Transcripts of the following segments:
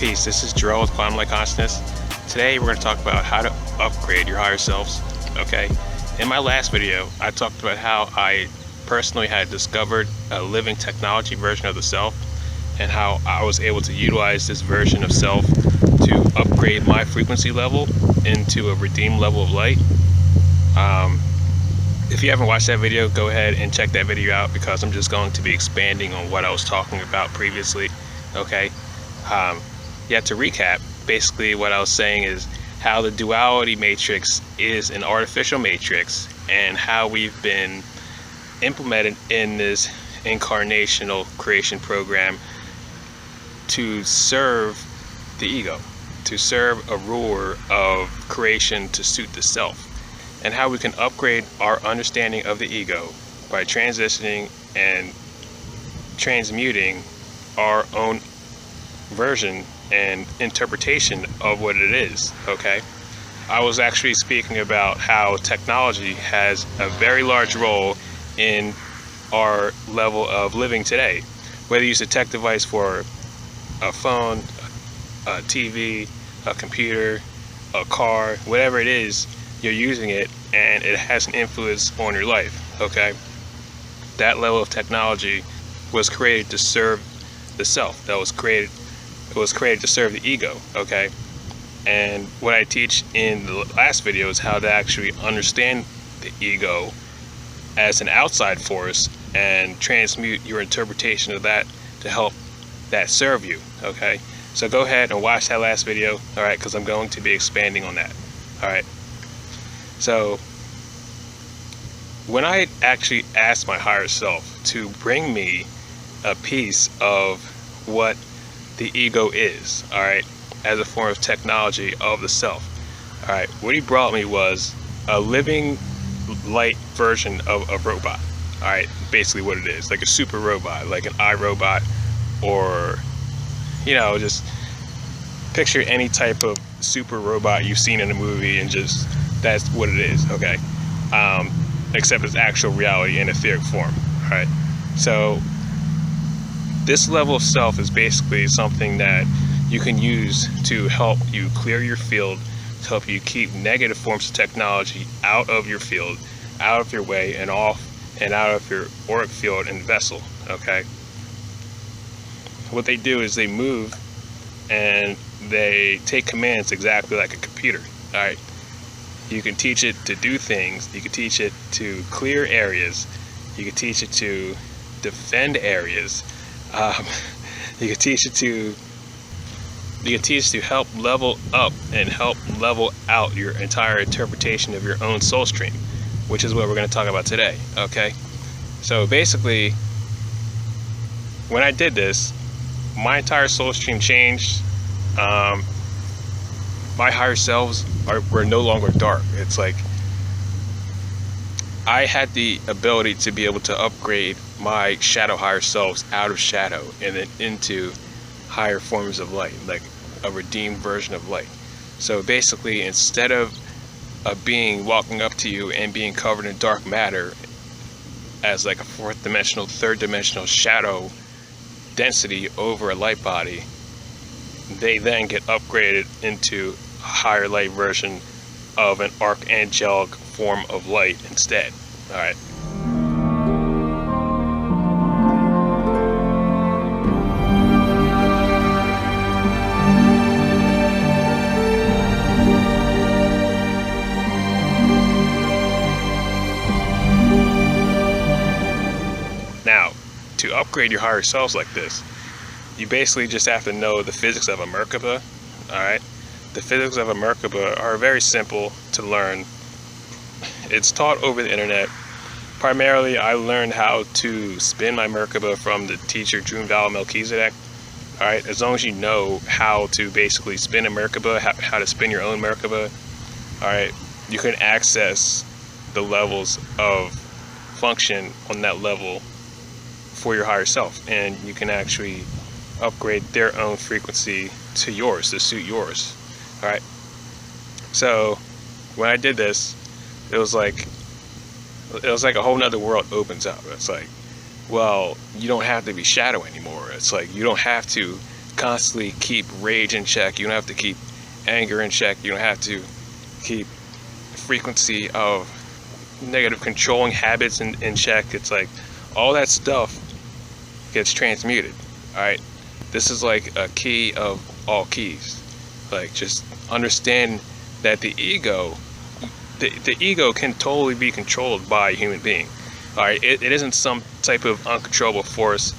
Peace, this is Jerome with Quantum Light Consciousness. Today we're going to talk about how to upgrade your higher selves, okay? In my last video, I talked about how I personally had discovered a living technology version of the self and how I was able to utilize this version of self to upgrade my frequency level into a redeemed level of light. If you haven't watched that video, go ahead and check that video out because I'm just going to be expanding on what I was talking about previously, okay? Yeah, to recap, basically what I was saying is how the duality matrix is an artificial matrix and how we've been implemented in this incarnational creation program to serve the ego, to serve a ruler of creation to suit the self, and how we can upgrade our understanding of the ego by transitioning and transmuting our own version and interpretation of what it is, okay? I was actually speaking about how technology has a very large role in our level of living today. Whether you use a tech device for a phone, a TV, a computer, a car, whatever it is, you're using it and it has an influence on your life, okay? That level of technology was created to serve the self. It was created to serve the ego, okay? And what I teach in the last video is how to actually understand the ego as an outside force and transmute your interpretation of that to help that serve you, okay? So go ahead and watch that last video, all right, because I'm going to be expanding on that, all right? So when I actually asked my higher self to bring me a piece of what the ego is, all right, as a form of technology of the self, all right, what he brought me was a living light version of a robot, all right, basically what it is, like a super robot, like an iRobot, or, you know, just picture any type of super robot you've seen in a movie and just, that's what it is, okay? Except it's actual reality in etheric form, all right? So this level of self is basically something that you can use to help you clear your field, to help you keep negative forms of technology out of your field, out of your way, and off and out of your auric field and vessel, okay? What they do is they move and they take commands exactly like a computer, all right? You can teach it to do things, you can teach it to clear areas, you can teach it to defend areas, you can teach it to help level up and help level out your entire interpretation of your own soul stream, which is what we're going to talk about today, okay? So basically, when I did this, my entire soul stream changed. My higher selves were no longer dark. It's like I had the ability to be able to upgrade my shadow higher selves out of shadow and then into higher forms of light, like a redeemed version of light. So basically, instead of a being walking up to you and being covered in dark matter as like a fourth dimensional, third dimensional shadow density over a light body, they then get upgraded into a higher light version of an archangelic form of light instead. All right. Now, to upgrade your higher selves like this, you basically just have to know the physics of a Merkaba, all right? The physics of a Merkaba are very simple to learn. It's taught over the internet. Primarily, I learned how to spin my Merkaba from the teacher Drew Val Melchizedek, all right? As long as you know how to basically spin a Merkaba, how to spin your own Merkaba, all right, you can access the levels of function on that level for your higher self, and you can actually upgrade their own frequency to yours, to suit yours, all right? So when I did this, it was like a whole nother world opens up. It's like, well, you don't have to be shadow anymore. It's like you don't have to constantly keep rage in check. You don't have to keep anger in check. You don't have to keep frequency of negative controlling habits in check. It's like all that stuff gets transmuted. Alright, this is like a key of all keys. Like, just understand that the ego can totally be controlled by a human being. Alright, it isn't some type of uncontrollable force,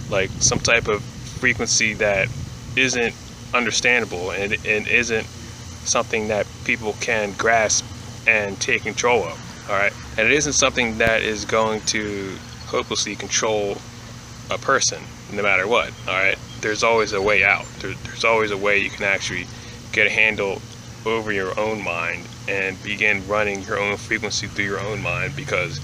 like some type of frequency that isn't understandable and isn't something that people can grasp and take control of. Alright, and it isn't something that is going to hopelessly control a person no matter what. Alright, there's always a way out. There's always a way you can actually get a handle over your own mind and begin running your own frequency through your own mind, because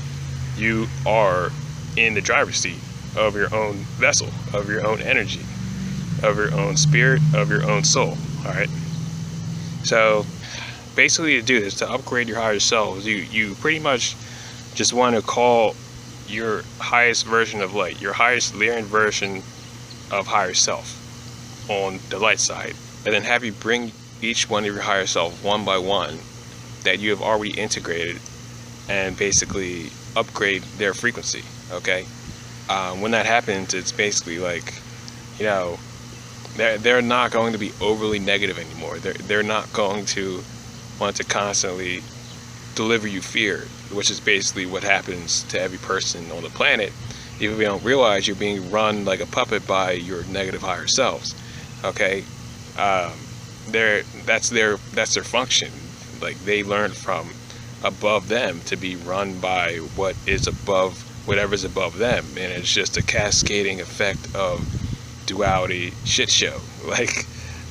you are in the driver's seat of your own vessel, of your own energy, of your own spirit, of your own soul. Alright, so basically, to do this, to upgrade your higher selves, you pretty much just want to call your highest version of light, your highest layering version of higher self on the light side, and then have you bring each one of your higher self one by one that you have already integrated, and basically upgrade their frequency. Okay, when that happens, it's basically like, you know, they're not going to be overly negative anymore. They're not going to want to constantly deliver you fear, which is basically what happens to every person on the planet. Even if you don't realize, you're being run like a puppet by your negative higher selves. Okay, that's their function. Like, they learn from above them to be run by what is above, whatever's above them, and it's just a cascading effect of duality shit show. Like,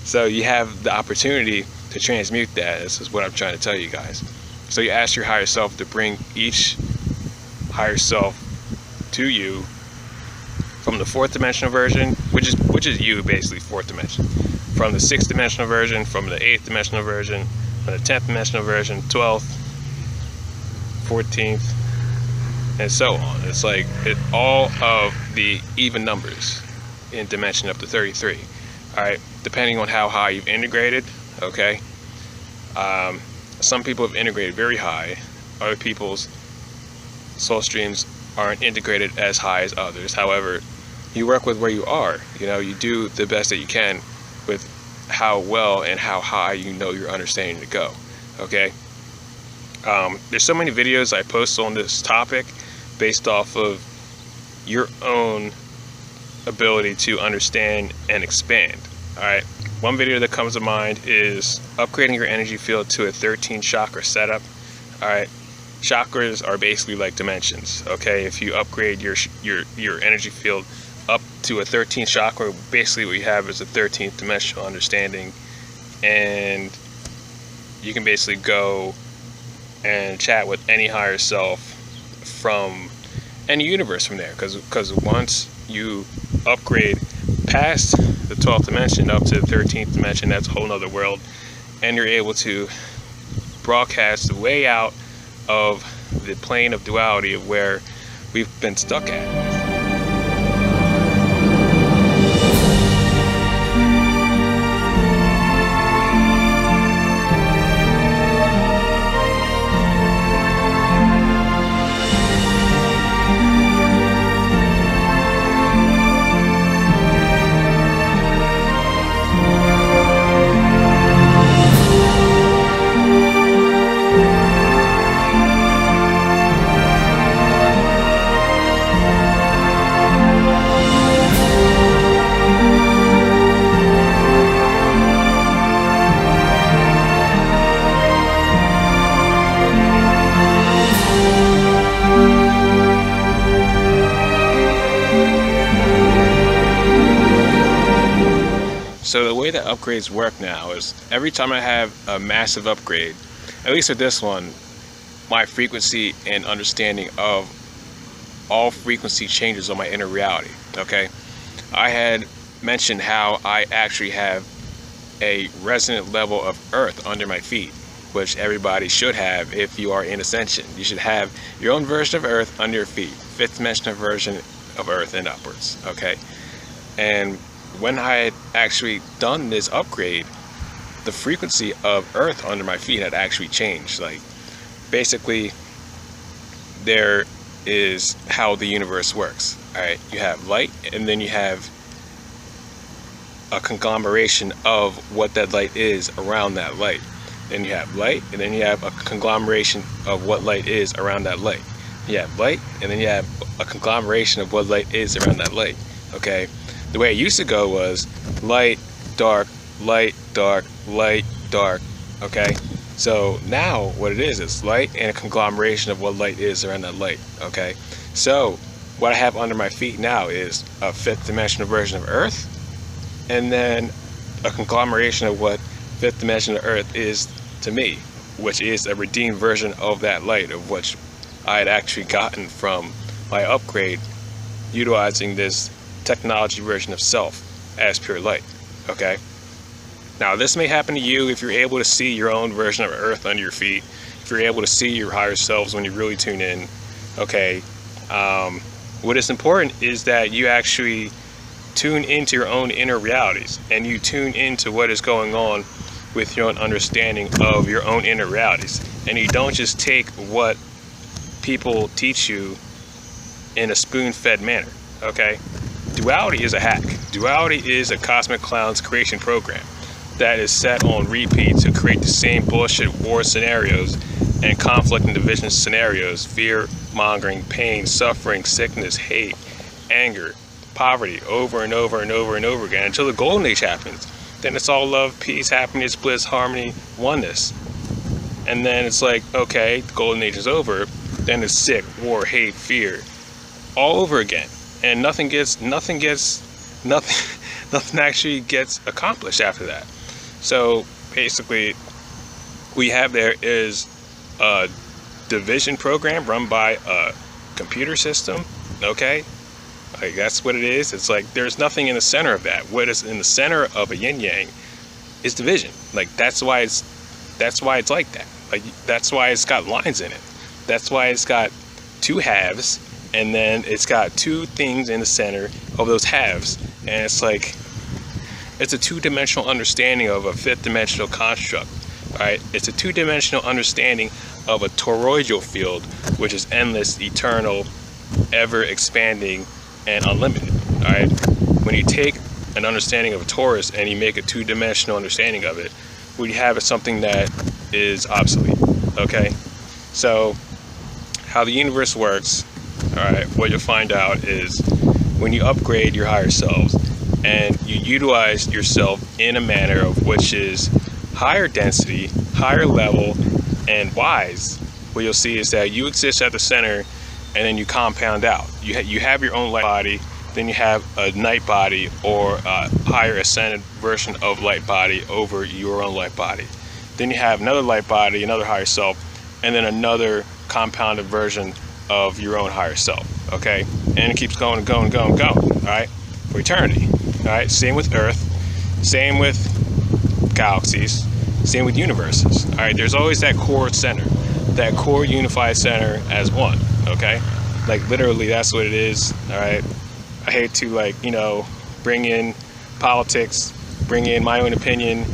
so you have the opportunity to transmute that. This is what I'm trying to tell you guys. So you ask your higher self to bring each higher self to you from the 4th dimensional version, which is you, basically 4th dimension, from the 6th dimensional version, from the 8th dimensional version, from the 10th dimensional version, 12th, 14th, and so on. It's like all of the even numbers in dimension up to 33. Alright, depending on how high you've integrated. Okay, some people have integrated very high. Other people's soul streams aren't integrated as high as others. However, you work with where you are. You know, you do the best that you can with how well and how high you know your understanding to go. Okay, there's so many videos I post on this topic based off of your own ability to understand and expand. Alright, one video that comes to mind is upgrading your energy field to a 13 chakra setup. Alright, chakras are basically like dimensions. Okay, if you upgrade your energy field up to a 13 chakra, basically what you have is a 13th dimensional understanding, and you can basically go and chat with any higher self from any universe from there, because once you upgrade past the 12th dimension up to the 13th dimension, that's a whole nother world, and you're able to broadcast way out of the plane of duality of where we've been stuck at. So the way that upgrades work now is every time I have a massive upgrade, at least with this one, my frequency and understanding of all frequency changes on my inner reality. Okay, I had mentioned how I actually have a resonant level of earth under my feet, which everybody should have. If you are in ascension, you should have your own version of earth under your feet, 5th dimensional version of earth and upwards. Okay, and when I had actually done this upgrade, the frequency of Earth under my feet had actually changed. Like, basically, there is how the universe works. All right, you have light, and then you have a conglomeration of what that light is around that light. Then you have light, and then you have a conglomeration of what light is around that light. You have light, and then you have a conglomeration of what light is around that light. Okay, the way it used to go was light, dark, light, dark, light, dark. Okay, so now what it is light and a conglomeration of what light is around that light. Okay, so what I have under my feet now is a fifth dimensional version of Earth, and then a conglomeration of what fifth dimension of Earth is to me, which is a redeemed version of that light, of which I had actually gotten from my upgrade utilizing this technology version of self as pure light. Okay, now this may happen to you if you're able to see your own version of Earth under your feet, if you're able to see your higher selves when you really tune in. Okay, what is important is that you actually tune into your own inner realities, and you tune into what is going on with your own understanding of your own inner realities, and you don't just take what people teach you in a spoon-fed manner. Okay, duality is a hack. Duality is a cosmic clown's creation program that is set on repeat to create the same bullshit war scenarios and conflict and division scenarios: fear mongering, pain, suffering, sickness, hate, anger, poverty, over and over and over and over again until the golden age happens. Then it's all love, peace, happiness, bliss, harmony, oneness. And then it's like, okay, the golden age is over. Then it's sick, war, hate, fear, all over again, and nothing actually gets accomplished after that. So basically, we have there is a division program run by a computer system. Okay, like that's what it is. It's like there's nothing in the center of that. What is in the center of a yin yang is division. Like that's why it's like that. Like that's why it's got lines in it. That's why it's got two halves, and then it's got two things in the center of those halves, and it's like it's a two-dimensional understanding of a fifth-dimensional construct. All right, it's a two-dimensional understanding of a toroidal field, which is endless, eternal, ever-expanding, and unlimited. All right, when you take an understanding of a torus and you make a two-dimensional understanding of it, what you have is something that is obsolete. Okay, so how the universe works, all right, what you'll find out is when you upgrade your higher selves and you utilize yourself in a manner of which is higher density, higher level, and wise, what you'll see is that you exist at the center, and then you compound out. You have your own light body, then you have a night body or a higher ascended version of light body over your own light body. Then you have another light body, another higher self, and then another compounded version of your own higher self. Okay, and it keeps going and going and going and going. All right, for eternity. All right, same with Earth, same with galaxies, same with universes. All right, there's always that core center, that core unified center as one. Okay, like literally that's what it is. All right, I hate to bring in politics, bring in my own opinion.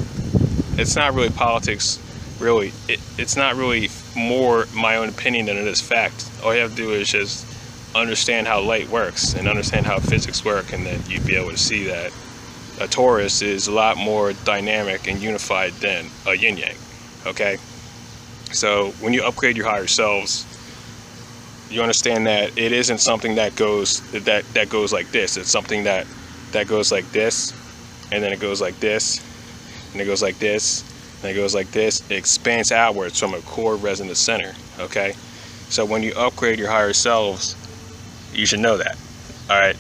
It's not really politics, really. It's not really more my own opinion than it is fact. All you have to do is just understand how light works and understand how physics work, and then you'd be able to see that a torus is a lot more dynamic and unified than a yin yang. Okay, so when you upgrade your higher selves, you understand that it isn't something that goes like this. It's something that goes like this, and then it goes like this, and it goes like this, and it goes like this. It expands outwards from a core resonant center. Okay, so when you upgrade your higher selves, you should know that. All right,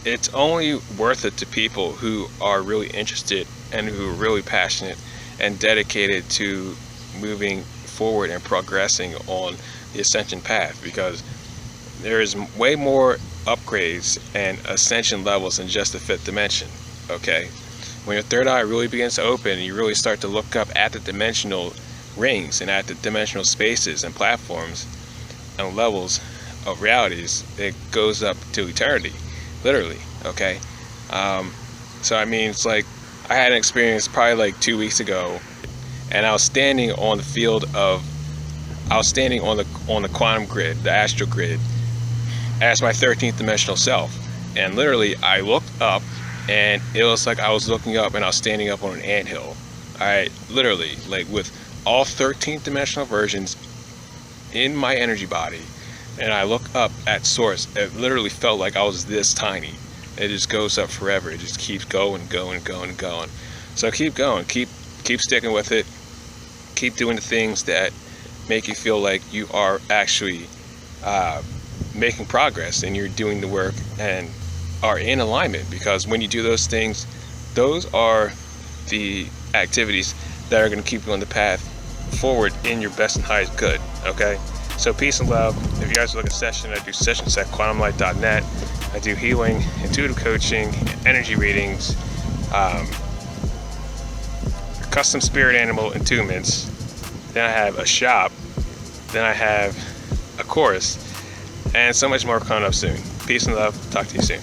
it's only worth it to people who are really interested and who are really passionate and dedicated to moving forward and progressing on the ascension path, because there is way more upgrades and ascension levels than just the fifth dimension. Okay, when your third eye really begins to open and you really start to look up at the dimensional rings and at the dimensional spaces and platforms and levels of realities, it goes up to eternity, literally. Okay, So I mean, it's like I had an experience probably like 2 weeks ago, and I was standing on the quantum grid, the astral grid, as my 13th dimensional self. And literally, I looked up, and it was like I was looking up and I was standing up on an anthill. Alright, literally, like with all 13th dimensional versions in my energy body. And I look up at source. It literally felt like I was this tiny. It just goes up forever. It just keeps going, going, going, going. So keep going. Keep sticking with it. Keep doing the things that make you feel like you are actually making progress and you're doing the work and are in alignment, because when you do those things, those are the activities that are going to keep you on the path forward in your best and highest good. Okay, so peace and love. If you guys would like a session, I do sessions at quantumlight.net. I do healing, intuitive coaching, energy readings, custom spirit animal entombments. Then I have a shop. Then I have a course, and so much more coming up soon. Peace and love. Talk to you soon.